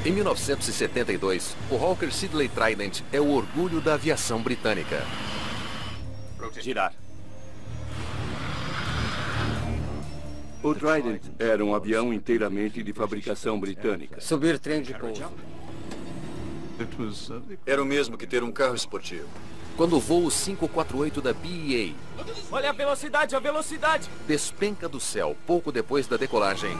Em 1972, o Hawker Siddeley Trident é o orgulho da aviação britânica. Girar. O Trident era um avião inteiramente de fabricação britânica. Subir trem de pouso. Era o mesmo que ter um carro esportivo. Quando o voo 548 da BEA Olha a velocidade, a velocidade! despenca do céu pouco depois da decolagem,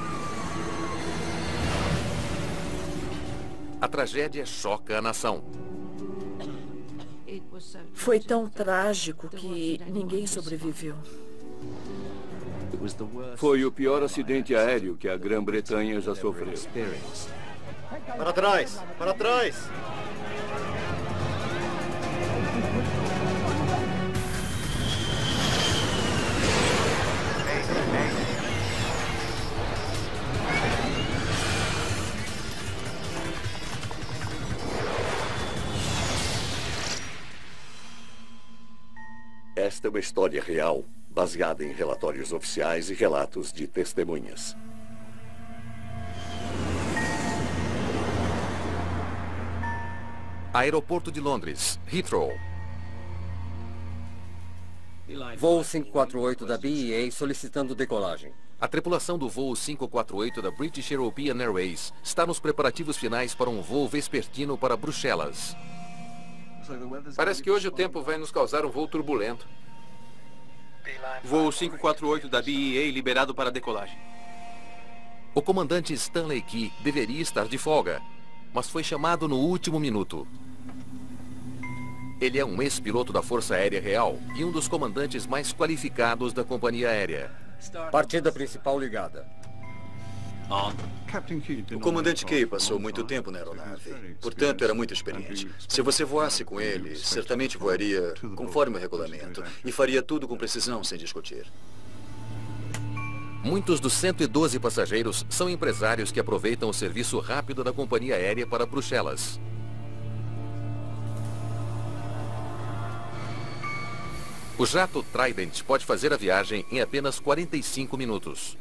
a tragédia choca a nação. Foi tão trágico que ninguém sobreviveu. Foi o pior acidente aéreo que a Grã-Bretanha já sofreu. Para trás! Para trás! Esta é uma história real, baseada em relatórios oficiais e relatos de testemunhas. Aeroporto de Londres, Heathrow. Voo 548 da BEA solicitando decolagem. A tripulação do voo 548 da British European Airways está nos preparativos finais para um voo vespertino para Bruxelas. Parece que hoje o tempo vai nos causar um voo turbulento. Voo 548 da BEA liberado para decolagem. O comandante Stanley Key deveria estar de folga, mas foi chamado no último minuto. Ele é um ex-piloto da Força Aérea Real e um dos comandantes mais qualificados da companhia aérea. Partida principal ligada. O comandante Key passou muito tempo na aeronave, portanto era muito experiente. Se você voasse com ele, certamente voaria conforme o regulamento e faria tudo com precisão, sem discutir. Muitos dos 112 passageiros são empresários que aproveitam o serviço rápido da companhia aérea para Bruxelas. O jato Trident pode fazer a viagem em apenas 45 minutos.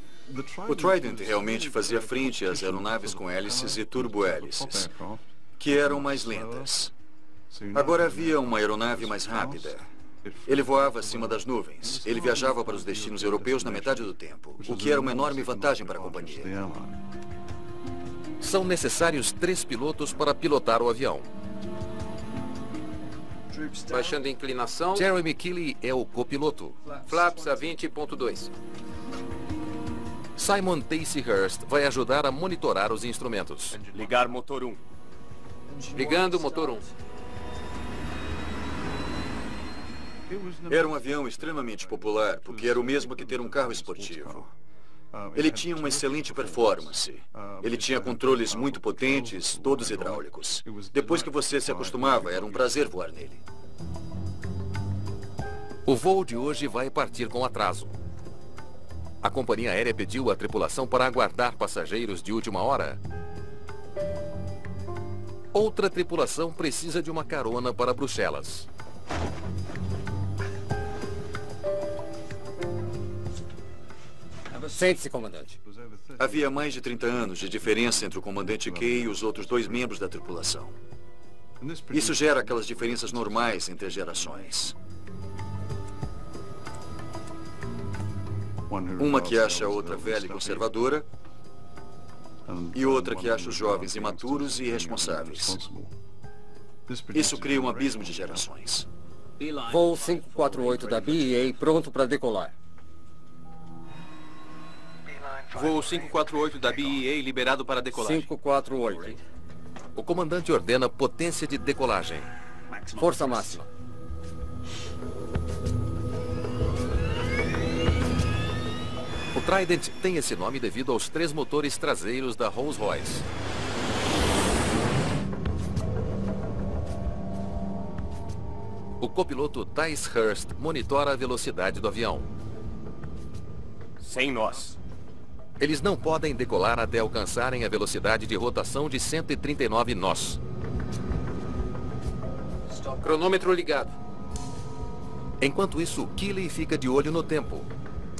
O Trident realmente fazia frente às aeronaves com hélices e turbohélices, que eram mais lentas. Agora havia uma aeronave mais rápida. Ele voava acima das nuvens. Ele viajava para os destinos europeus na metade do tempo, o que era uma enorme vantagem para a companhia. São necessários 3 pilotos para pilotar o avião. Baixando a inclinação. Jeremy Keeley é o copiloto. Flaps a 20.2. Simon Tacy Hurst vai ajudar a monitorar os instrumentos. Ligar motor 1. Ligando motor 1. Era um avião extremamente popular, porque era o mesmo que ter um carro esportivo. Ele tinha uma excelente performance. Ele tinha controles muito potentes, todos hidráulicos. Depois que você se acostumava, era um prazer voar nele. O voo de hoje vai partir com atraso. A companhia aérea pediu à tripulação para aguardar passageiros de última hora. Outra tripulação precisa de uma carona para Bruxelas. Sente-se, comandante. Havia mais de 30 anos de diferença entre o comandante Key e os outros 2 membros da tripulação. Isso gera aquelas diferenças normais entre as gerações. Uma que acha a outra velha e conservadora, e outra que acha os jovens imaturos e irresponsáveis. Isso cria um abismo de gerações. Voo 548 da BEA pronto para decolar. Voo 548 da BEA liberado para decolagem. 548. O comandante ordena potência de decolagem. Força máxima. O Trident tem esse nome devido aos 3 motores traseiros da Rolls-Royce. O copiloto Tyce Hurst monitora a velocidade do avião. Sem nós. Eles não podem decolar até alcançarem a velocidade de rotação de 139 nós. Cronômetro ligado. Enquanto isso, Keeley fica de olho no tempo.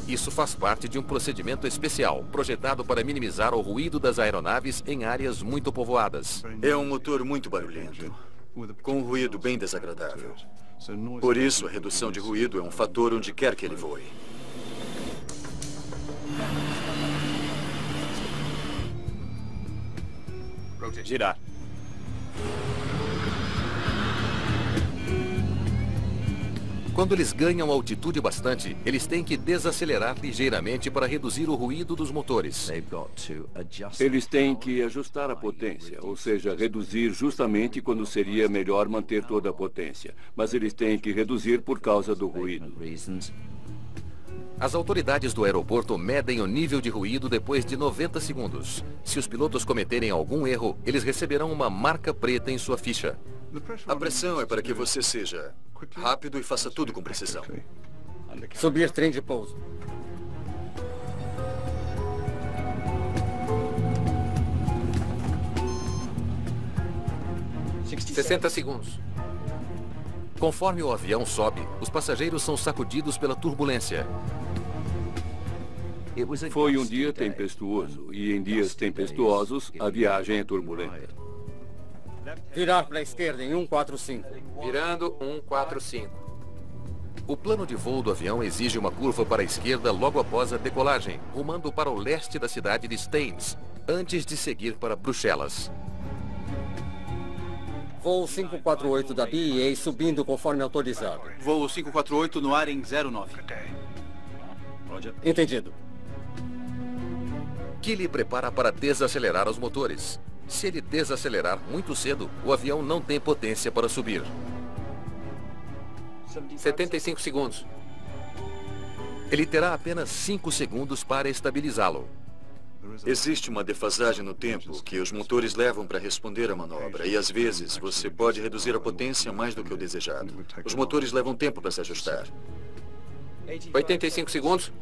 Isso faz parte de um procedimento especial, projetado para minimizar o ruído das aeronaves em áreas muito povoadas. É um motor muito barulhento, com um ruído bem desagradável. Por isso, a redução de ruído é um fator onde quer que ele voe. Girar. Quando eles ganham altitude bastante, eles têm que desacelerar ligeiramente para reduzir o ruído dos motores. Eles têm que ajustar a potência, ou seja, reduzir justamente quando seria melhor manter toda a potência. Mas eles têm que reduzir por causa do ruído. As autoridades do aeroporto medem o nível de ruído depois de 90 segundos. Se os pilotos cometerem algum erro, eles receberão uma marca preta em sua ficha. A pressão é para que você seja rápido e faça tudo com precisão. Subir trem de pouso. Em 60 segundos. Conforme o avião sobe, os passageiros são sacudidos pela turbulência. Foi um dia tempestuoso, e em dias tempestuosos, a viagem é turbulenta. Virar para a esquerda em 145. Virando 145. O plano de voo do avião exige uma curva para a esquerda logo após a decolagem, rumando para o leste da cidade de Staines, antes de seguir para Bruxelas. Voo 548 da BEA subindo conforme autorizado. Voo 548 no ar em 09. Entendido. Keely prepara para desacelerar os motores. Se ele desacelerar muito cedo, o avião não tem potência para subir. 75 segundos. Ele terá apenas 5 segundos para estabilizá-lo. Existe uma defasagem no tempo que os motores levam para responder à manobra e, às vezes, você pode reduzir a potência mais do que o desejado. Os motores levam tempo para se ajustar. 85 segundos.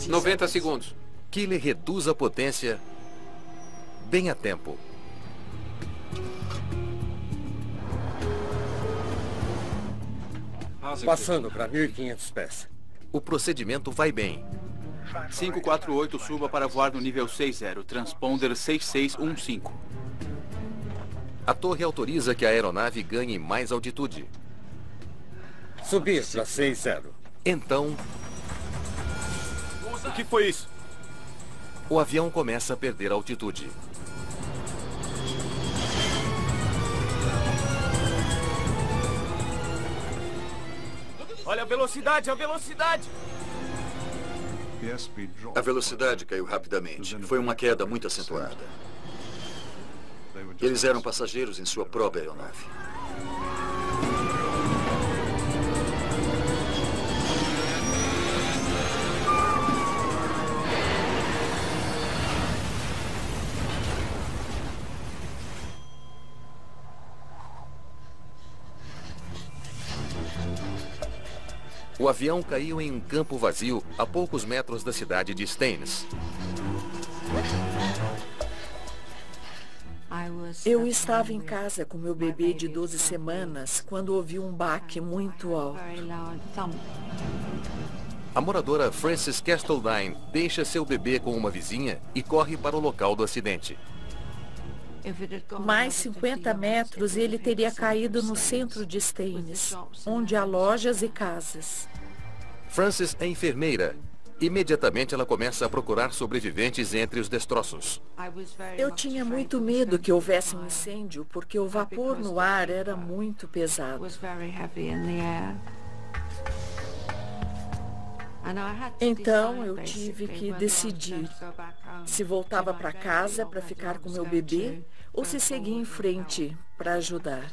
90 segundos. Keely reduz a potência bem a tempo. Passando para 1.500 pés. O procedimento vai bem. 548 suba para voar no nível 60, transponder 6615. A torre autoriza que a aeronave ganhe mais altitude. Subir para 60. Então, O que foi isso? o avião começa a perder altitude. Olha a velocidade, a velocidade! A velocidade caiu rapidamente. Foi uma queda muito acentuada. Eles eram passageiros em sua própria aeronave. O avião caiu em um campo vazio a poucos metros da cidade de Staines. Eu estava em casa com meu bebê de 12 semanas quando ouvi um baque muito alto. A moradora Frances Castledine deixa seu bebê com uma vizinha e corre para o local do acidente. Mais 50 metros e ele teria caído no centro de Staines, onde há lojas e casas. Frances é enfermeira. Imediatamente ela começa a procurar sobreviventes entre os destroços. Eu tinha muito medo que houvesse um incêndio, porque o vapor no ar era muito pesado. Então eu tive que decidir se voltava para casa para ficar com meu bebê ou se seguia em frente para ajudar.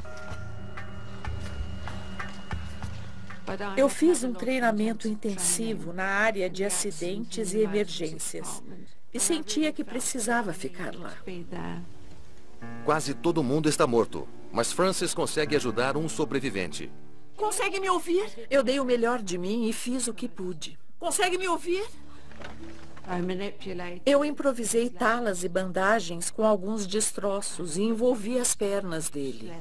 Eu fiz um treinamento intensivo na área de acidentes e emergências e sentia que precisava ficar lá. Quase todo mundo está morto, mas Frances consegue ajudar um sobrevivente. Consegue me ouvir? Eu dei o melhor de mim e fiz o que pude. Consegue me ouvir? Eu improvisei talas e bandagens com alguns destroços e envolvi as pernas dele.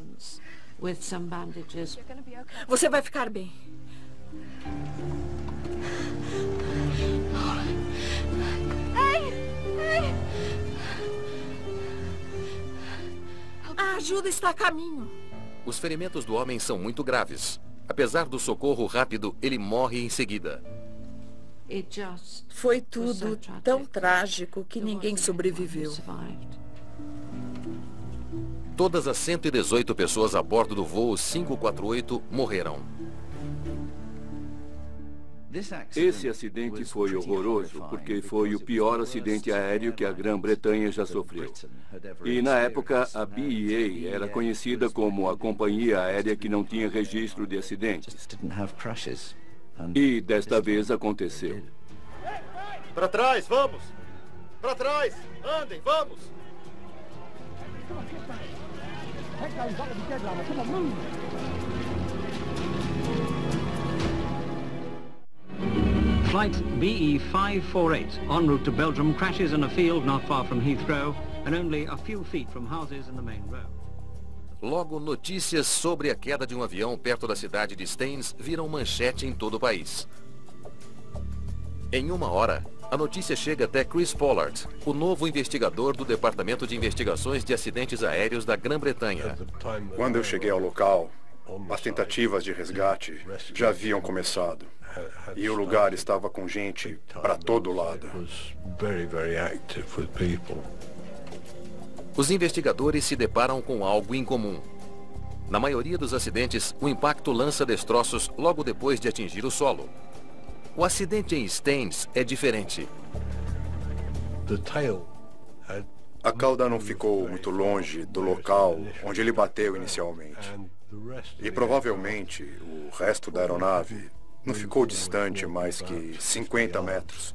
Você vai ficar bem. ajuda está a caminho. Os ferimentos do homem são muito graves. Apesar do socorro rápido, ele morre em seguida. Foi tudo tão trágico que ninguém sobreviveu. Todas as 118 pessoas a bordo do voo 548 morreram. Esse acidente foi horroroso, porque foi o pior acidente aéreo que a Grã-Bretanha já sofreu. E, na época, a BEA era conhecida como a companhia aérea que não tinha registro de acidentes. E, desta vez, aconteceu. Para trás, vamos! Para trás! Andem, vamos! Flight BE548 en route to Belgium crashes in a field not far from Heathrow and only a few feet from houses in the main road. Logo, notícias sobre a queda de um avião perto da cidade de Staines viram manchete em todo o país. Em uma hora, a notícia chega até Chris Pollard, o novo investigador do Departamento de Investigações de Acidentes Aéreos da Grã-Bretanha. Quando eu cheguei ao local, as tentativas de resgate já haviam começado. E o lugar estava com gente para todo lado. Os investigadores se deparam com algo incomum. Na maioria dos acidentes, o impacto lança destroços logo depois de atingir o solo. O acidente em Staines é diferente. A cauda não ficou muito longe do local onde ele bateu inicialmente. E provavelmente o resto da aeronave não ficou distante mais que 50 metros,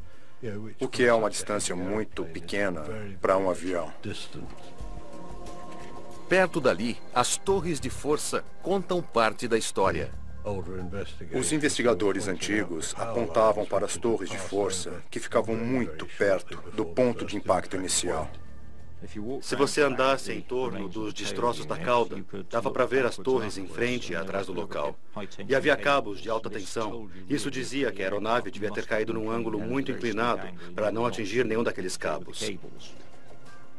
o que é uma distância muito pequena para um avião. Perto dali, as torres de força contam parte da história. Os investigadores antigos apontavam para as torres de força que ficavam muito perto do ponto de impacto inicial. Se você andasse em torno dos destroços da cauda, dava para ver as torres em frente e atrás do local. E havia cabos de alta tensão. Isso dizia que a aeronave devia ter caído num ângulo muito inclinado para não atingir nenhum daqueles cabos.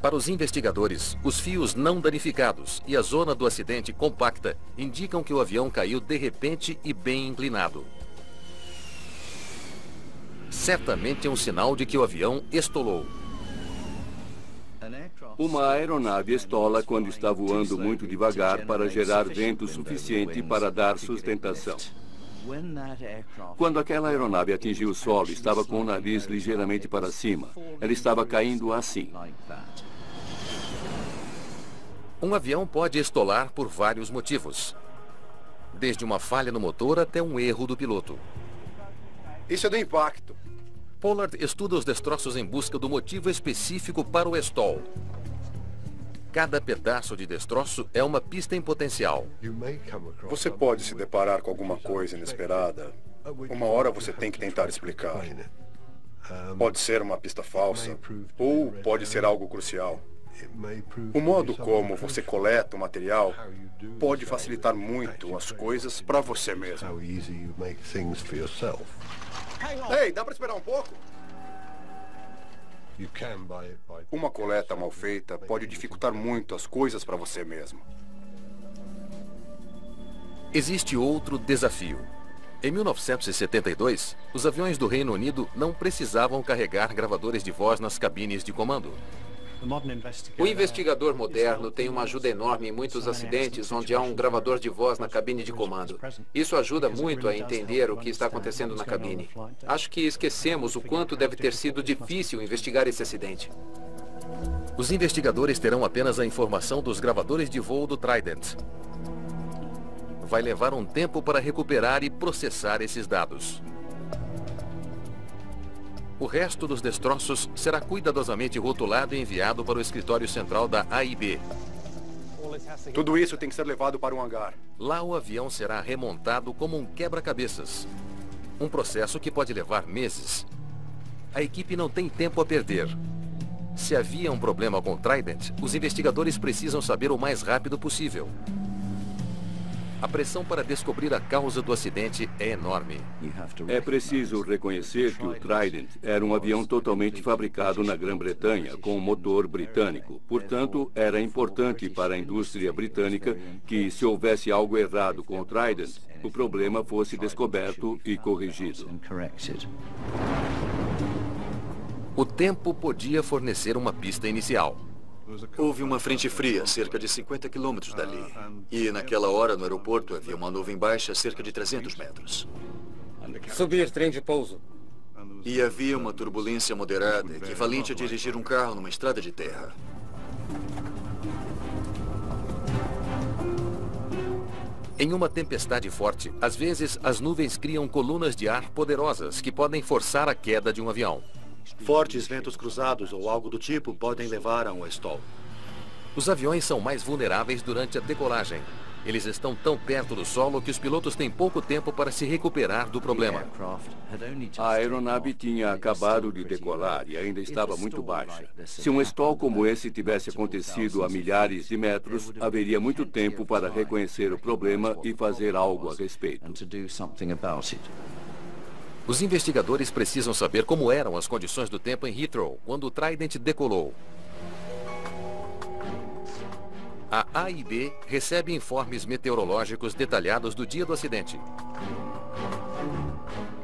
Para os investigadores, os fios não danificados e a zona do acidente compacta indicam que o avião caiu de repente e bem inclinado. Certamente é um sinal de que o avião estolou. Uma aeronave estola quando está voando muito devagar para gerar vento suficiente para dar sustentação. Quando aquela aeronave atingiu o solo, estava com o nariz ligeiramente para cima. Ela estava caindo assim. Um avião pode estolar por vários motivos. Desde uma falha no motor até um erro do piloto. Isso é do impacto. Pollard estuda os destroços em busca do motivo específico para o estol. Cada pedaço de destroço é uma pista em potencial. Você pode se deparar com alguma coisa inesperada. Uma hora você tem que tentar explicar. Pode ser uma pista falsa, ou pode ser algo crucial. O modo como você coleta o material pode facilitar muito as coisas para você mesmo. Ei, dá para esperar um pouco? Uma coleta mal feita pode dificultar muito as coisas para você mesmo. Existe outro desafio. Em 1972, os aviões do Reino Unido não precisavam carregar gravadores de voz nas cabines de comando. O investigador moderno tem uma ajuda enorme em muitos acidentes onde há um gravador de voz na cabine de comando. Isso ajuda muito a entender o que está acontecendo na cabine. Acho que esquecemos o quanto deve ter sido difícil investigar esse acidente. Os investigadores terão apenas a informação dos gravadores de voo do Trident. Vai levar um tempo para recuperar e processar esses dados. O resto dos destroços será cuidadosamente rotulado e enviado para o escritório central da AIB. Tudo isso tem que ser levado para um hangar. Lá o avião será remontado como um quebra-cabeças. Um processo que pode levar meses. A equipe não tem tempo a perder. Se havia um problema com o Trident, os investigadores precisam saber o mais rápido possível. A pressão para descobrir a causa do acidente é enorme. É preciso reconhecer que o Trident era um avião totalmente fabricado na Grã-Bretanha, com um motor britânico. Portanto, era importante para a indústria britânica que, se houvesse algo errado com o Trident, o problema fosse descoberto e corrigido. O tempo podia fornecer uma pista inicial. Houve uma frente fria, cerca de 50 quilômetros dali. E naquela hora, no aeroporto, havia uma nuvem baixa, cerca de 300 metros. Subir trem de pouso. E havia uma turbulência moderada, equivalente a dirigir um carro numa estrada de terra. Em uma tempestade forte, às vezes as nuvens criam colunas de ar poderosas que podem forçar a queda de um avião. Fortes ventos cruzados ou algo do tipo podem levar a um stall. Os aviões são mais vulneráveis durante a decolagem. Eles estão tão perto do solo que os pilotos têm pouco tempo para se recuperar do problema. A aeronave tinha acabado de decolar e ainda estava muito baixa. Se um stall como esse tivesse acontecido a milhares de metros, haveria muito tempo para reconhecer o problema e fazer algo a respeito. Os investigadores precisam saber como eram as condições do tempo em Heathrow quando o Trident decolou. A AIB recebe informes meteorológicos detalhados do dia do acidente.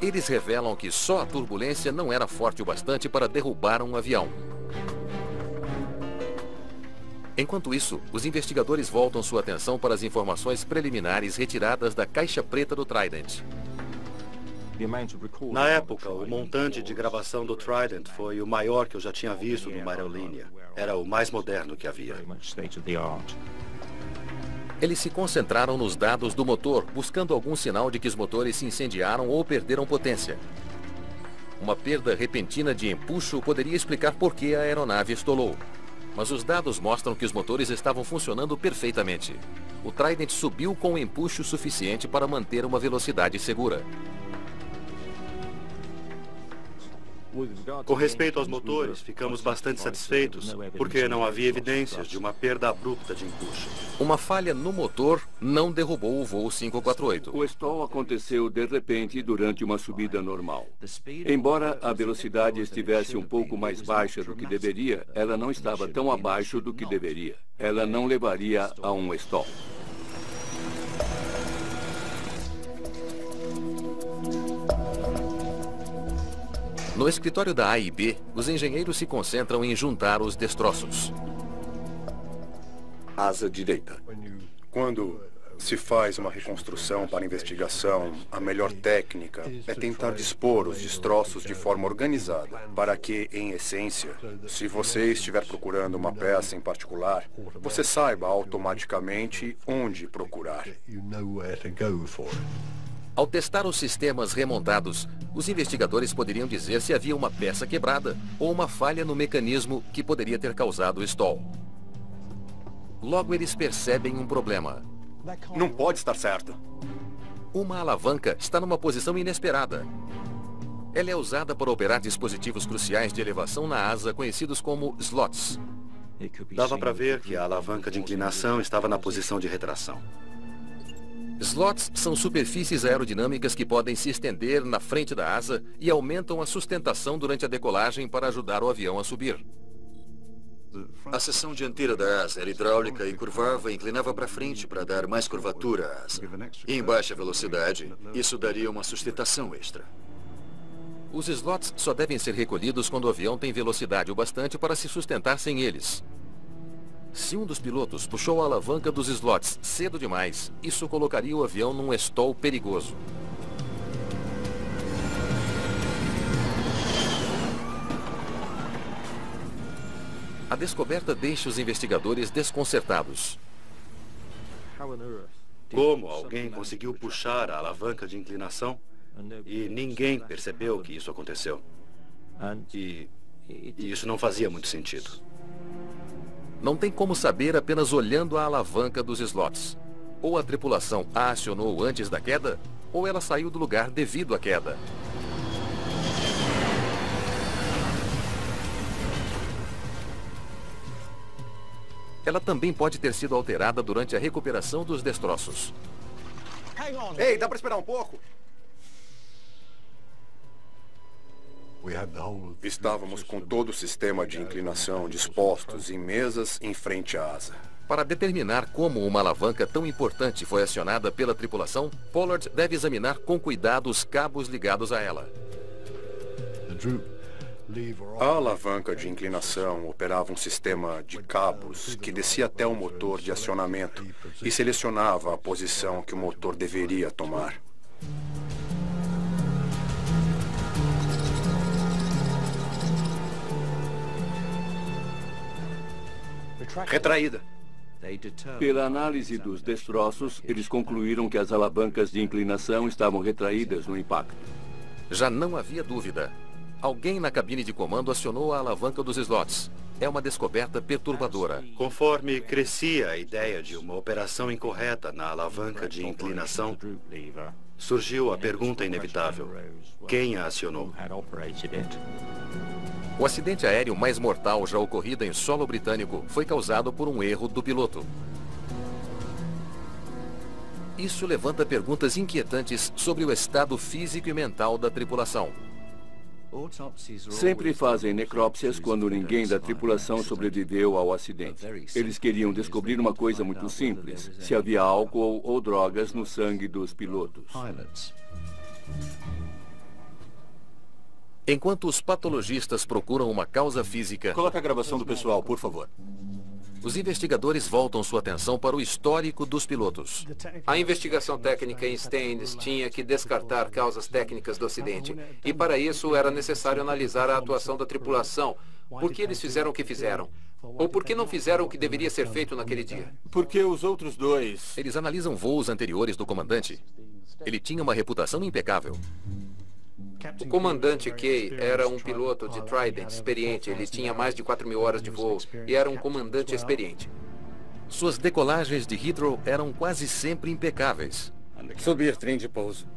Eles revelam que só a turbulência não era forte o bastante para derrubar um avião. Enquanto isso, os investigadores voltam sua atenção para as informações preliminares retiradas da caixa preta do Trident. Na época, o montante de gravação do Trident foi o maior que eu já tinha visto numa aerolínea. Era o mais moderno que havia. Eles se concentraram nos dados do motor, buscando algum sinal de que os motores se incendiaram ou perderam potência. Uma perda repentina de empuxo poderia explicar por que a aeronave estolou. Mas os dados mostram que os motores estavam funcionando perfeitamente. O Trident subiu com empuxo suficiente para manter uma velocidade segura. Com respeito aos motores, ficamos bastante satisfeitos, porque não havia evidências de uma perda abrupta de empuxo. Uma falha no motor não derrubou o voo 548. O stall aconteceu de repente durante uma subida normal. Embora a velocidade estivesse um pouco mais baixa do que deveria, ela não estava tão abaixo do que deveria. Ela não levaria a um stall. No escritório da AIB, os engenheiros se concentram em juntar os destroços. Asa direita. Quando se faz uma reconstrução para investigação, a melhor técnica é tentar dispor os destroços de forma organizada, para que, em essência, se você estiver procurando uma peça em particular, você saiba automaticamente onde procurar. Ao testar os sistemas remontados, os investigadores poderiam dizer se havia uma peça quebrada ou uma falha no mecanismo que poderia ter causado o stall. Logo, eles percebem um problema. Não pode estar certo. Uma alavanca está numa posição inesperada. Ela é usada para operar dispositivos cruciais de elevação na asa, conhecidos como slots. Dava para ver que a alavanca de inclinação estava na posição de retração. Slots são superfícies aerodinâmicas que podem se estender na frente da asa e aumentam a sustentação durante a decolagem para ajudar o avião a subir. A seção dianteira da asa era hidráulica e curvava e inclinava para frente para dar mais curvatura à asa. E em baixa velocidade, isso daria uma sustentação extra. Os slots só devem ser recolhidos quando o avião tem velocidade o bastante para se sustentar sem eles. Se um dos pilotos puxou a alavanca dos slots cedo demais, isso colocaria o avião num stall perigoso. A descoberta deixa os investigadores desconcertados. Como alguém conseguiu puxar a alavanca de inclinação e ninguém percebeu que isso aconteceu? E isso não fazia muito sentido. Não tem como saber apenas olhando a alavanca dos slots. Ou a tripulação a acionou antes da queda, ou ela saiu do lugar devido à queda. Ela também pode ter sido alterada durante a recuperação dos destroços. Ei, dá para esperar um pouco? Estávamos com todo o sistema de inclinação dispostos em mesas em frente à asa. Para determinar como uma alavanca tão importante foi acionada pela tripulação, Pollard deve examinar com cuidado os cabos ligados a ela. A alavanca de inclinação operava um sistema de cabos que descia até o motor de acionamento e selecionava a posição que o motor deveria tomar. Retraída. Pela análise dos destroços, eles concluíram que as alavancas de inclinação estavam retraídas no impacto. Já não havia dúvida. Alguém na cabine de comando acionou a alavanca dos slots. É uma descoberta perturbadora. Conforme crescia a ideia de uma operação incorreta na alavanca de inclinação, surgiu a pergunta inevitável: quem a acionou? O acidente aéreo mais mortal já ocorrido em solo britânico foi causado por um erro do piloto. Isso levanta perguntas inquietantes sobre o estado físico e mental da tripulação. Sempre fazem necrópsias quando ninguém da tripulação sobreviveu ao acidente. Eles queriam descobrir uma coisa muito simples: se havia álcool ou drogas no sangue dos pilotos. Enquanto os patologistas procuram uma causa física... Coloca a gravação do pessoal, por favor. Os investigadores voltam sua atenção para o histórico dos pilotos. A investigação técnica em Staines tinha que descartar causas técnicas do acidente. E para isso era necessário analisar a atuação da tripulação. Por que eles fizeram o que fizeram? Ou por que não fizeram o que deveria ser feito naquele dia? Porque os outros dois... Eles analisam voos anteriores do comandante. Ele tinha uma reputação impecável. O comandante Kay era um piloto de Trident experiente. Ele tinha mais de 4.000 horas de voo e era um comandante experiente. Suas decolagens de Heathrow eram quase sempre impecáveis. Subir trem de pouso.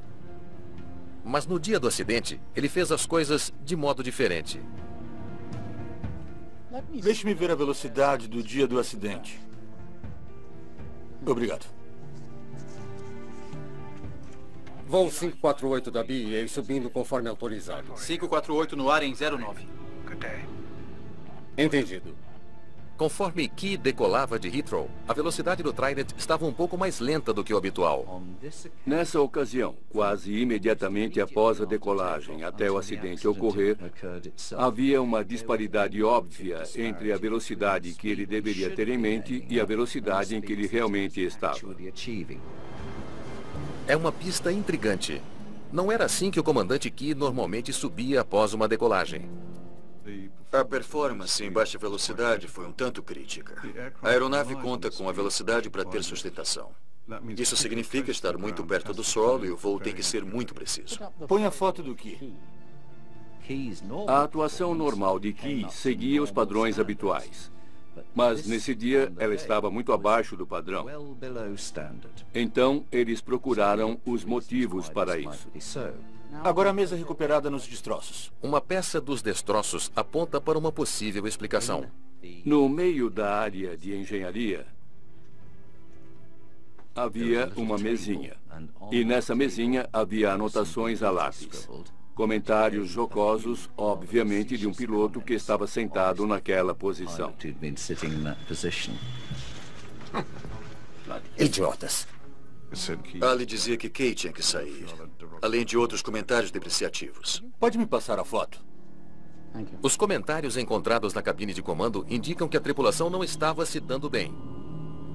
Mas no dia do acidente, ele fez as coisas de modo diferente. Deixe-me ver a velocidade do dia do acidente. Obrigado. Voo 548 da BEA subindo conforme autorizado. 548 no ar em 09. Entendido. Conforme Key decolava de Heathrow, a velocidade do Trident estava um pouco mais lenta do que o habitual. Nessa ocasião, quase imediatamente após a decolagem até o acidente ocorrer, havia uma disparidade óbvia entre a velocidade que ele deveria ter em mente e a velocidade em que ele realmente estava. É uma pista intrigante. Não era assim que o comandante Key normalmente subia após uma decolagem. A performance em baixa velocidade foi um tanto crítica. A aeronave conta com a velocidade para ter sustentação. Isso significa estar muito perto do solo e o voo tem que ser muito preciso. Põe a foto do Key. A atuação normal de Key seguia os padrões habituais. Mas nesse dia ela estava muito abaixo do padrão. Então eles procuraram os motivos para isso. Agora a mesa recuperada nos destroços. Uma peça dos destroços aponta para uma possível explicação. No meio da área de engenharia, havia uma mesinha. E nessa mesinha havia anotações a lápis. Comentários jocosos, obviamente, de um piloto que estava sentado naquela posição. Idiotas. Ali dizia que Kay tinha que sair, além de outros comentários depreciativos. Pode me passar a foto? Os comentários encontrados na cabine de comando indicam que a tripulação não estava se dando bem.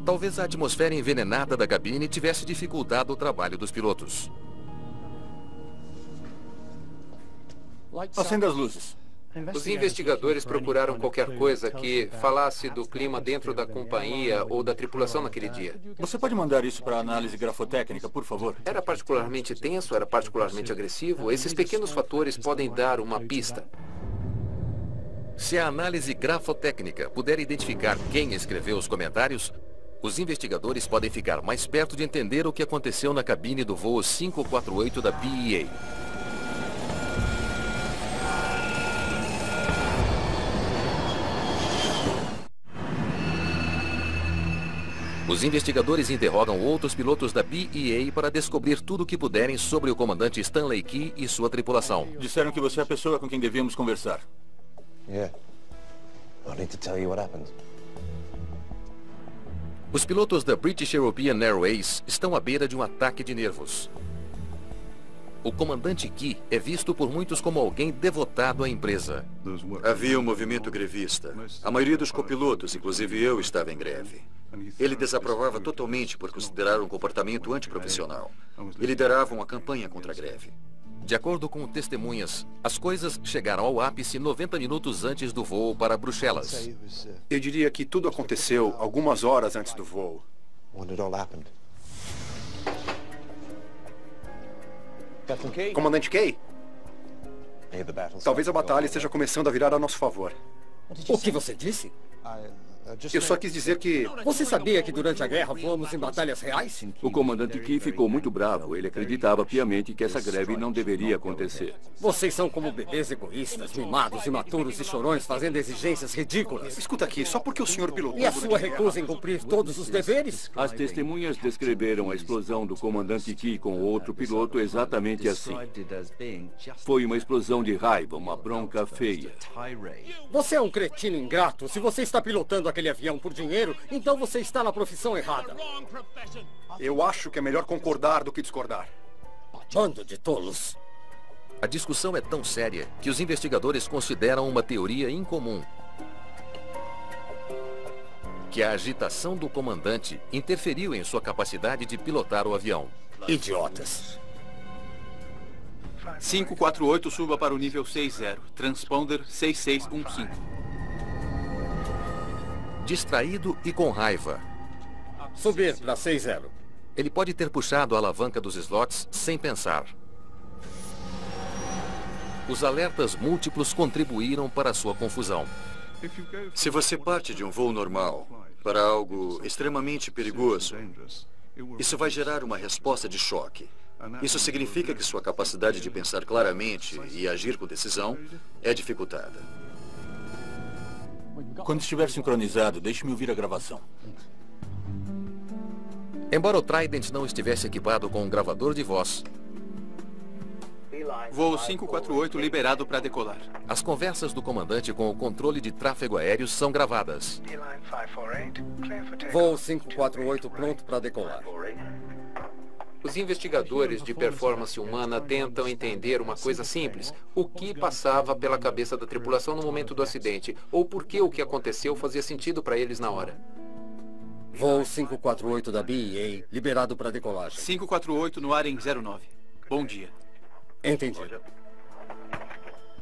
Talvez a atmosfera envenenada da cabine tivesse dificultado o trabalho dos pilotos. Acenda as luzes. Os investigadores procuraram qualquer coisa que falasse do clima dentro da companhia ou da tripulação naquele dia. Você pode mandar isso para análise grafotécnica, por favor? Era particularmente tenso, era particularmente agressivo. Esses pequenos fatores podem dar uma pista. Se a análise grafotécnica puder identificar quem escreveu os comentários, os investigadores podem ficar mais perto de entender o que aconteceu na cabine do voo 548 da BEA. Os investigadores interrogam outros pilotos da BEA para descobrir tudo o que puderem sobre o comandante Stanley Key e sua tripulação. Disseram que você é a pessoa com quem devíamos conversar. Os pilotos da British European Airways estão à beira de um ataque de nervos. O comandante Key é visto por muitos como alguém devotado à empresa. Havia um movimento grevista. A maioria dos copilotos, inclusive eu, estava em greve. Ele desaprovava totalmente por considerar um comportamento antiprofissional. E liderava uma campanha contra a greve. De acordo com testemunhas, as coisas chegaram ao ápice 90 minutos antes do voo para Bruxelas. Eu diria que tudo aconteceu algumas horas antes do voo. Comandante Key? Talvez a batalha esteja começando a virar a nosso favor. O que você disse? Eu só quis dizer que... Você sabia que durante a guerra fomos em batalhas reais? O comandante Key ficou muito bravo. Ele acreditava piamente que essa greve não deveria acontecer. Vocês são como bebês egoístas, mimados, imaturos e chorões, fazendo exigências ridículas. Escuta aqui, só porque o senhor pilotou... E a sua recusa em cumprir todos os deveres? As testemunhas descreveram a explosão do comandante Key com outro piloto exatamente assim. Foi uma explosão de raiva, uma bronca feia. Você é um cretino ingrato. Se você está pilotando aquele avião por dinheiro, então você está na profissão errada. Eu acho que é melhor concordar do que discordar. Bando de tolos. A discussão é tão séria que os investigadores consideram uma teoria incomum. Que a agitação do comandante interferiu em sua capacidade de pilotar o avião. Idiotas. 548, suba para o nível 60, transponder 6615. Distraído e com raiva. Subir para 60. Ele pode ter puxado a alavanca dos slots sem pensar. Os alertas múltiplos contribuíram para a sua confusão. Se você parte de um voo normal para algo extremamente perigoso, isso vai gerar uma resposta de choque. Isso significa que sua capacidade de pensar claramente e agir com decisão é dificultada. Quando estiver sincronizado, deixe-me ouvir a gravação. Embora o Trident não estivesse equipado com um gravador de voz, Voo 548 liberado para decolar. As conversas do comandante com o controle de tráfego aéreo são gravadas. Voo 548 pronto para decolar. Os investigadores de performance humana tentam entender uma coisa simples. O que passava pela cabeça da tripulação no momento do acidente? Ou por que o que aconteceu fazia sentido para eles na hora? Voo 548 da BEA, liberado para decolagem. 548 no ar em 09. Bom dia. Entendi.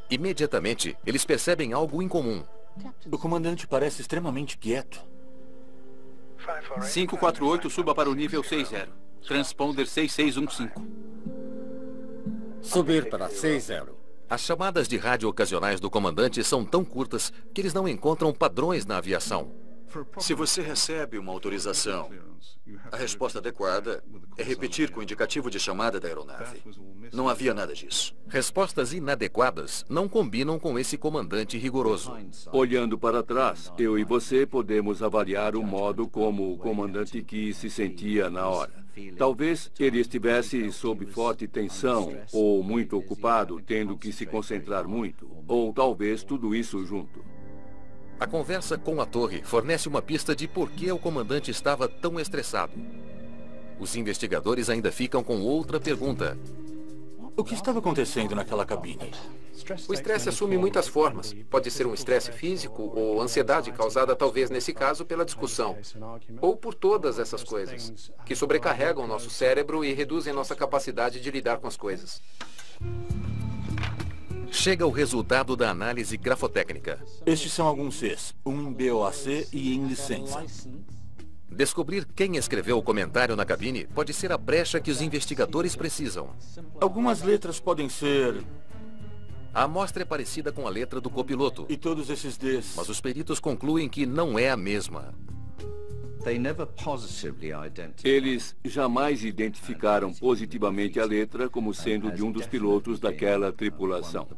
Imediatamente, eles percebem algo incomum. O comandante parece extremamente quieto. 548, suba para o nível 60. Transponder 6615. Subir para 60. As chamadas de rádio ocasionais do comandante são tão curtas que eles não encontram padrões na aviação. Se você recebe uma autorização, a resposta adequada é repetir com o indicativo de chamada da aeronave. Não havia nada disso. Respostas inadequadas não combinam com esse comandante rigoroso. Olhando para trás, eu e você podemos avaliar o modo como o comandante Key se sentia na hora. Talvez ele estivesse sob forte tensão, ou muito ocupado, tendo que se concentrar muito, ou talvez tudo isso junto. A conversa com a torre fornece uma pista de por que o comandante estava tão estressado. Os investigadores ainda ficam com outra pergunta. O que estava acontecendo naquela cabine? O estresse assume muitas formas. Pode ser um estresse físico ou ansiedade causada, talvez nesse caso, pela discussão. Ou por todas essas coisas, que sobrecarregam nosso cérebro e reduzem nossa capacidade de lidar com as coisas. Chega o resultado da análise grafotécnica. Estes são alguns Cs, um em BOAC e em licença. Descobrir quem escreveu o comentário na cabine pode ser a brecha que os investigadores precisam. Algumas letras podem ser... A amostra é parecida com a letra do copiloto. E todos esses Ds. Mas os peritos concluem que não é a mesma. Eles jamais identificaram positivamente a letra como sendo de um dos pilotos daquela tripulação.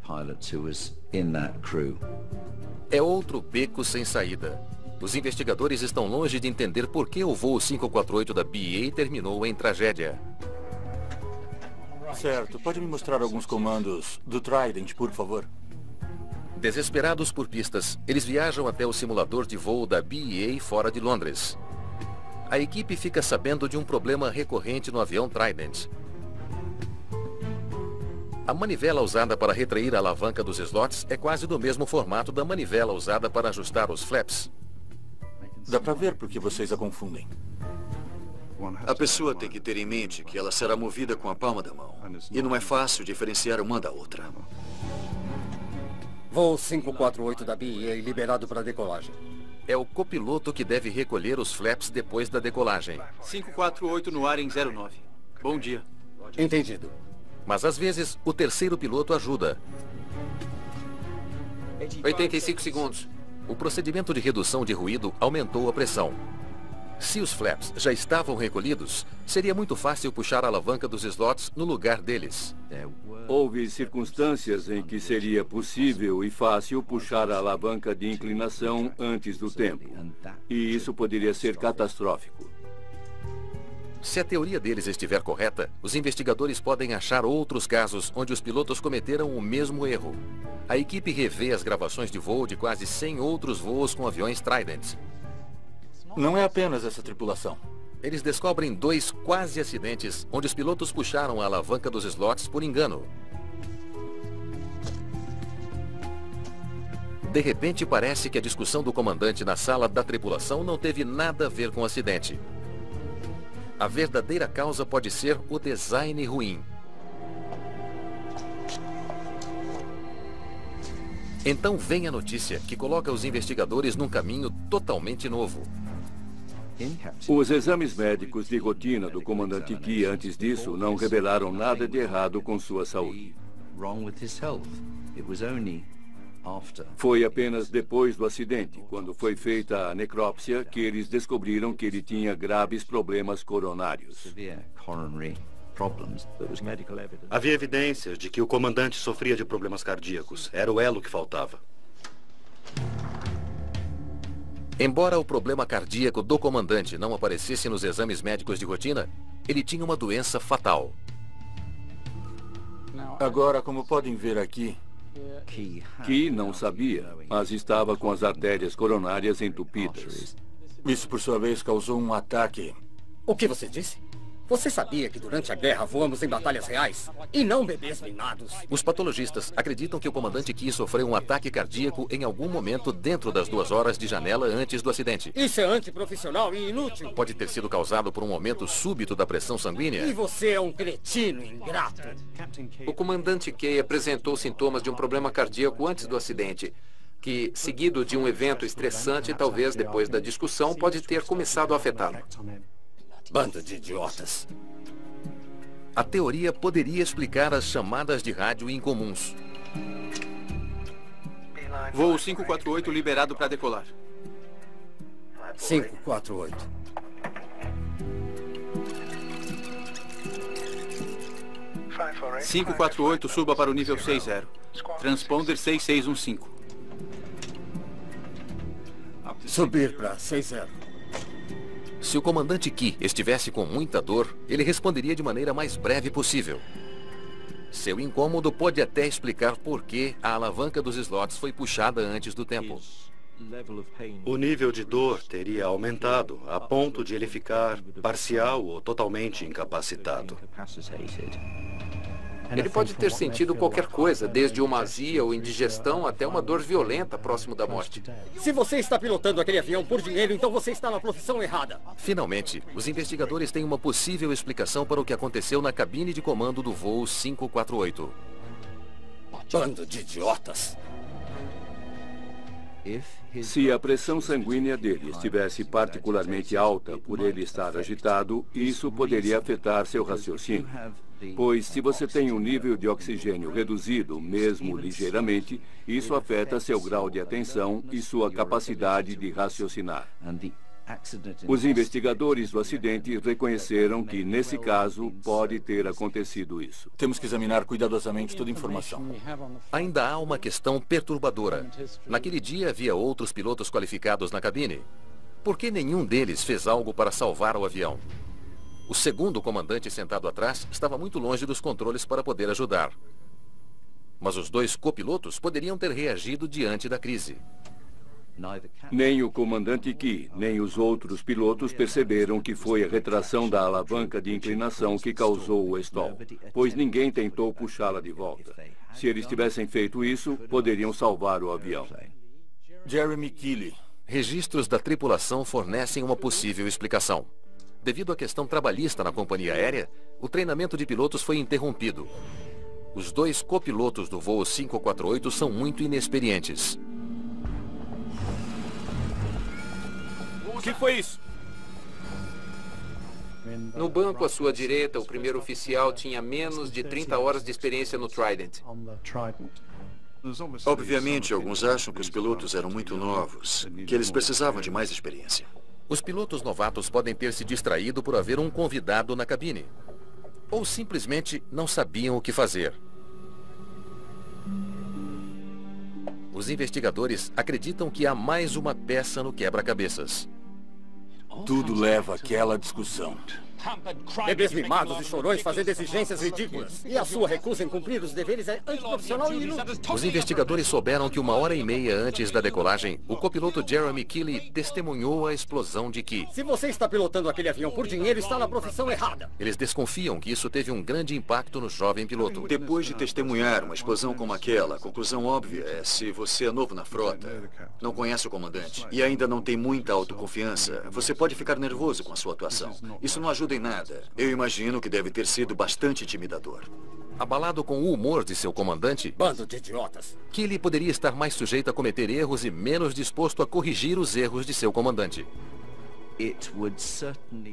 É outro beco sem saída. Os investigadores estão longe de entender por que o voo 548 da BA terminou em tragédia. Certo. Pode me mostrar alguns comandos do Trident, por favor? Desesperados por pistas, eles viajam até o simulador de voo da BA fora de Londres. A equipe fica sabendo de um problema recorrente no avião Trident. A manivela usada para retrair a alavanca dos slots é quase do mesmo formato da manivela usada para ajustar os flaps. Dá pra ver porque vocês a confundem. A pessoa tem que ter em mente que ela será movida com a palma da mão. E não é fácil diferenciar uma da outra. Voo 548 da BA liberado para decolagem. É o copiloto que deve recolher os flaps depois da decolagem. 548 no ar em 09. Bom dia. Entendido. Mas às vezes, o terceiro piloto ajuda. 85 segundos. O procedimento de redução de ruído aumentou a pressão. Se os flaps já estavam recolhidos, seria muito fácil puxar a alavanca dos slots no lugar deles. Houve circunstâncias em que seria possível e fácil puxar a alavanca de inclinação antes do tempo. E isso poderia ser catastrófico. Se a teoria deles estiver correta, os investigadores podem achar outros casos onde os pilotos cometeram o mesmo erro. A equipe revê as gravações de voo de quase 100 outros voos com aviões Trident. Não é apenas essa tripulação. Eles descobrem 2 quase acidentes onde os pilotos puxaram a alavanca dos slots por engano. De repente, parece que a discussão do comandante na sala da tripulação não teve nada a ver com o acidente. A verdadeira causa pode ser o design ruim. Então vem a notícia que coloca os investigadores num caminho totalmente novo. Os exames médicos de rotina do comandante Key antes disso não revelaram nada de errado com sua saúde. Foi apenas depois do acidente, quando foi feita a necrópsia, que eles descobriram que ele tinha graves problemas coronários. Havia evidências de que o comandante sofria de problemas cardíacos. Era o elo que faltava. Embora o problema cardíaco do comandante não aparecesse nos exames médicos de rotina, ele tinha uma doença fatal. Agora, como podem ver aqui, Key não sabia, mas estava com as artérias coronárias entupidas. Isso, por sua vez, causou um ataque. O que você disse? Você sabia que durante a guerra voamos em batalhas reais e não bebês minados? Os patologistas acreditam que o comandante Key sofreu um ataque cardíaco em algum momento dentro das 2 horas de janela antes do acidente. Isso é antiprofissional e inútil. Pode ter sido causado por um aumento súbito da pressão sanguínea. E você é um cretino ingrato. O comandante Key apresentou sintomas de um problema cardíaco antes do acidente, que, seguido de um evento estressante, talvez depois da discussão, pode ter começado a afetá-lo. Bando de idiotas. A teoria poderia explicar as chamadas de rádio incomuns. Voo 548 liberado para decolar. 548. – 548, suba para o nível 60. Transponder 6615. Subir para 60. Se o comandante Key estivesse com muita dor, ele responderia de maneira mais breve possível. Seu incômodo pode até explicar por que a alavanca dos slots foi puxada antes do tempo. O nível de dor teria aumentado a ponto de ele ficar parcial ou totalmente incapacitado. Ele pode ter sentido qualquer coisa, desde uma azia ou indigestão até uma dor violenta próximo da morte. Se você está pilotando aquele avião por dinheiro, então você está na profissão errada. Finalmente, os investigadores têm uma possível explicação para o que aconteceu na cabine de comando do voo 548. Bando de idiotas. Se a pressão sanguínea dele estivesse particularmente alta por ele estar agitado, isso poderia afetar seu raciocínio. Pois se você tem um nível de oxigênio reduzido, mesmo ligeiramente, isso afeta seu grau de atenção e sua capacidade de raciocinar. Os investigadores do acidente reconheceram que, nesse caso, pode ter acontecido isso. Temos que examinar cuidadosamente toda a informação. Ainda há uma questão perturbadora. Naquele dia havia outros pilotos qualificados na cabine. Por que nenhum deles fez algo para salvar o avião? O segundo comandante sentado atrás estava muito longe dos controles para poder ajudar. Mas os dois copilotos poderiam ter reagido diante da crise. Nem o comandante Key, nem os outros pilotos perceberam que foi a retração da alavanca de inclinação que causou o stall, pois ninguém tentou puxá-la de volta. Se eles tivessem feito isso, poderiam salvar o avião. Jeremy Keeley. Registros da tripulação fornecem uma possível explicação. Devido à questão trabalhista na companhia aérea, o treinamento de pilotos foi interrompido. Os dois copilotos do voo 548 são muito inexperientes. O que foi isso? No banco à sua direita, o primeiro oficial tinha menos de 30 horas de experiência no Trident. Obviamente, alguns acham que os pilotos eram muito novos, que eles precisavam de mais experiência. Os pilotos novatos podem ter se distraído por haver um convidado na cabine. Ou simplesmente não sabiam o que fazer. Os investigadores acreditam que há mais uma peça no quebra-cabeças. Tudo leva àquela discussão. Bebês mimados e chorões fazendo exigências ridículas. E a sua recusa em cumprir os deveres é antiprofissional e inútil. Os investigadores souberam que 1h30 antes da decolagem, o copiloto Jeremy Keeley testemunhou a explosão de Key. Se você está pilotando aquele avião por dinheiro, está na profissão errada. Eles desconfiam que isso teve um grande impacto no jovem piloto. Depois de testemunhar uma explosão como aquela, a conclusão óbvia é: se você é novo na frota, não conhece o comandante e ainda não tem muita autoconfiança, você pode ficar nervoso com a sua atuação. Isso não ajuda em nada. Eu imagino que deve ter sido bastante intimidador. Abalado com o humor de seu comandante, bando de idiotas, Keeley poderia estar mais sujeito a cometer erros e menos disposto a corrigir os erros de seu comandante.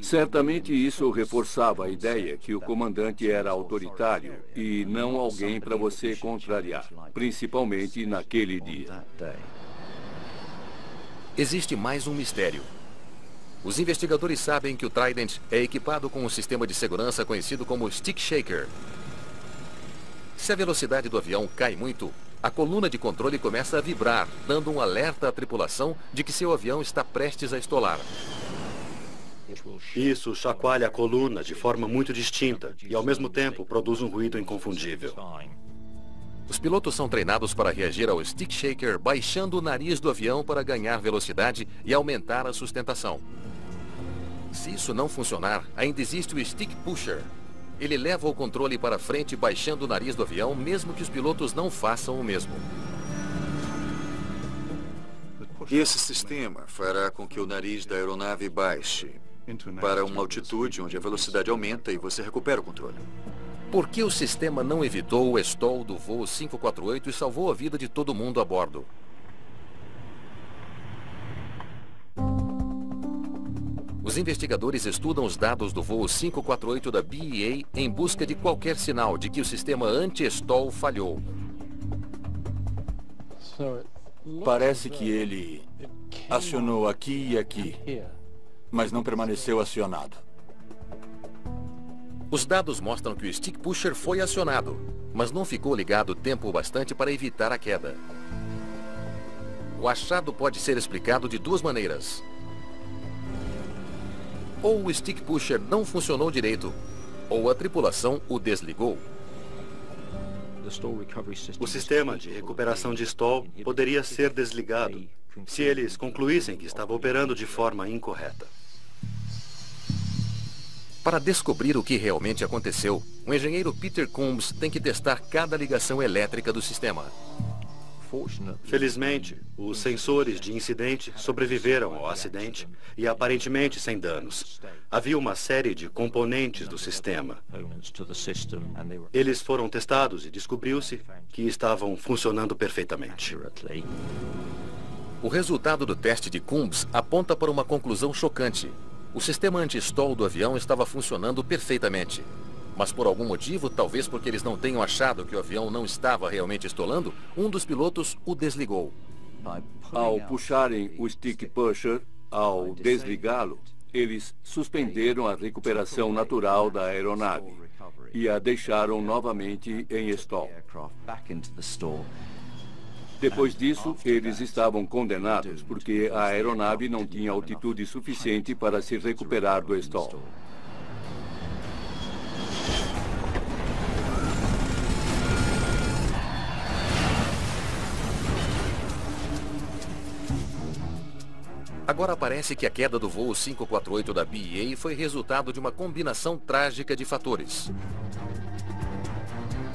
Certamente isso reforçava a ideia que o comandante era autoritário e não alguém para você contrariar, principalmente naquele dia. Existe mais um mistério. Os investigadores sabem que o Trident é equipado com um sistema de segurança conhecido como Stick Shaker. Se a velocidade do avião cai muito, a coluna de controle começa a vibrar, dando um alerta à tripulação de que seu avião está prestes a estolar. Isso chacoalha a coluna de forma muito distinta e, ao mesmo tempo, produz um ruído inconfundível. Os pilotos são treinados para reagir ao Stick Shaker baixando o nariz do avião para ganhar velocidade e aumentar a sustentação. Se isso não funcionar, ainda existe o Stick Pusher. Ele leva o controle para frente baixando o nariz do avião, mesmo que os pilotos não façam o mesmo. E esse sistema fará com que o nariz da aeronave baixe para uma altitude onde a velocidade aumenta e você recupera o controle. Por que o sistema não evitou o stall do voo 548 e salvou a vida de todo mundo a bordo? Os investigadores estudam os dados do voo 548 da BEA em busca de qualquer sinal de que o sistema anti-stall falhou. Parece que ele acionou aqui e aqui, mas não permaneceu acionado. Os dados mostram que o Stick Pusher foi acionado, mas não ficou ligado tempo bastante para evitar a queda. O achado pode ser explicado de duas maneiras. Ou o Stick Pusher não funcionou direito, ou a tripulação o desligou. O sistema de recuperação de stall poderia ser desligado se eles concluíssem que estava operando de forma incorreta. Para descobrir o que realmente aconteceu, o engenheiro Peter Coombs tem que testar cada ligação elétrica do sistema. Felizmente, os sensores de incidente sobreviveram ao acidente e aparentemente sem danos. Havia uma série de componentes do sistema. Eles foram testados e descobriu-se que estavam funcionando perfeitamente. O resultado do teste de Coombs aponta para uma conclusão chocante. O sistema anti-stall do avião estava funcionando perfeitamente. Mas por algum motivo, talvez porque eles não tenham achado que o avião não estava realmente estolando, um dos pilotos o desligou. Ao puxarem o Stick Pusher, ao desligá-lo, eles suspenderam a recuperação natural da aeronave e a deixaram novamente em stall. Depois disso, eles estavam condenados porque a aeronave não tinha altitude suficiente para se recuperar do stall. Agora parece que a queda do voo 548 da BEA foi resultado de uma combinação trágica de fatores.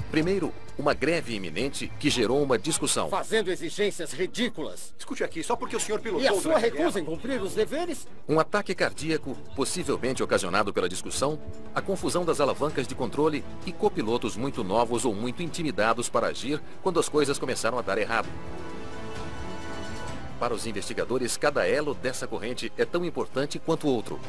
Primeiro, uma greve iminente que gerou uma discussão. Fazendo exigências ridículas. Escute aqui, só porque o senhor pilotou... E a sua recusa em cumprir os deveres? Um ataque cardíaco, possivelmente ocasionado pela discussão, a confusão das alavancas de controle e copilotos muito novos ou muito intimidados para agir quando as coisas começaram a dar errado. Para os investigadores, cada elo dessa corrente é tão importante quanto o outro.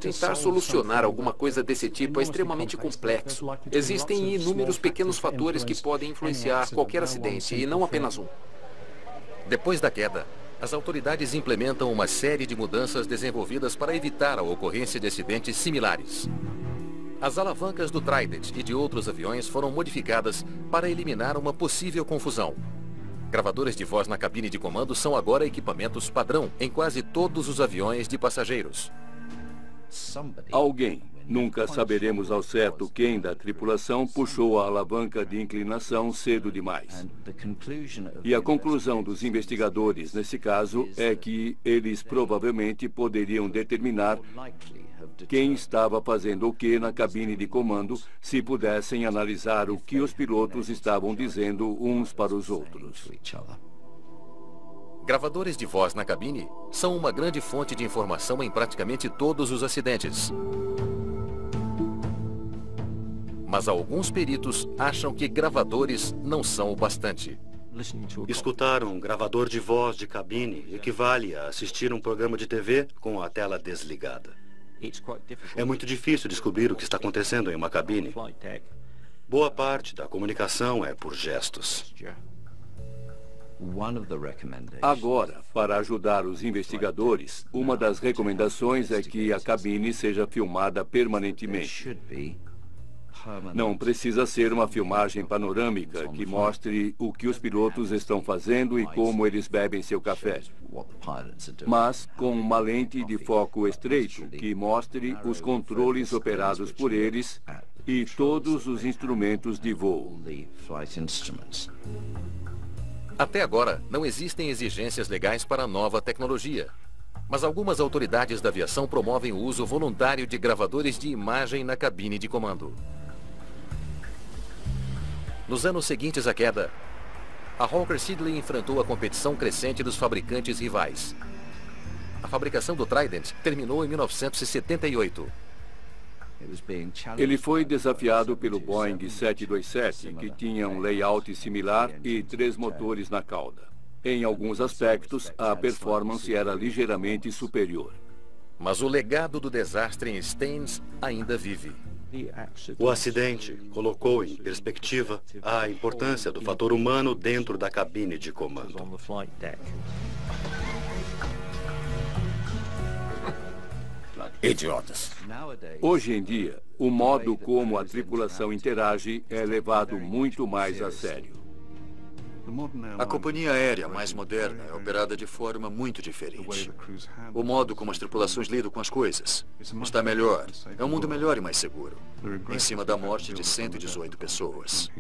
Tentar solucionar alguma coisa desse tipo é extremamente complexo. Existem inúmeros pequenos fatores que podem influenciar qualquer acidente, e não apenas um. Depois da queda, as autoridades implementam uma série de mudanças desenvolvidas para evitar a ocorrência de acidentes similares. As alavancas do Trident e de outros aviões foram modificadas para eliminar uma possível confusão. Gravadores de voz na cabine de comando são agora equipamentos padrão em quase todos os aviões de passageiros. Alguém, nunca saberemos ao certo quem da tripulação, puxou a alavanca de inclinação cedo demais. E a conclusão dos investigadores nesse caso é que eles provavelmente poderiam determinar quem estava fazendo o que na cabine de comando se pudessem analisar o que os pilotos estavam dizendo uns para os outros. Gravadores de voz na cabine são uma grande fonte de informação em praticamente todos os acidentes. Mas alguns peritos acham que gravadores não são o bastante. Escutar um gravador de voz de cabine equivale a assistir um programa de TV com a tela desligada. É muito difícil descobrir o que está acontecendo em uma cabine. Boa parte da comunicação é por gestos. Agora, para ajudar os investigadores, uma das recomendações é que a cabine seja filmada permanentemente. Não precisa ser uma filmagem panorâmica que mostre o que os pilotos estão fazendo e como eles bebem seu café, mas com uma lente de foco estreito que mostre os controles operados por eles e todos os instrumentos de voo. Até agora, não existem exigências legais para a nova tecnologia. Mas algumas autoridades da aviação promovem o uso voluntário de gravadores de imagem na cabine de comando. Nos anos seguintes à queda, a Hawker Siddeley enfrentou a competição crescente dos fabricantes rivais. A fabricação do Trident terminou em 1978. Ele foi desafiado pelo Boeing 727, que tinha um layout similar e 3 motores na cauda. Em alguns aspectos, a performance era ligeiramente superior. Mas o legado do desastre em Staines ainda vive. O acidente colocou em perspectiva a importância do fator humano dentro da cabine de comando. Idiotas. Hoje em dia, o modo como a tripulação interage é levado muito mais a sério. A companhia aérea mais moderna é operada de forma muito diferente. O modo como as tripulações lidam com as coisas está melhor. É um mundo melhor e mais seguro. Em cima da morte de 118 pessoas.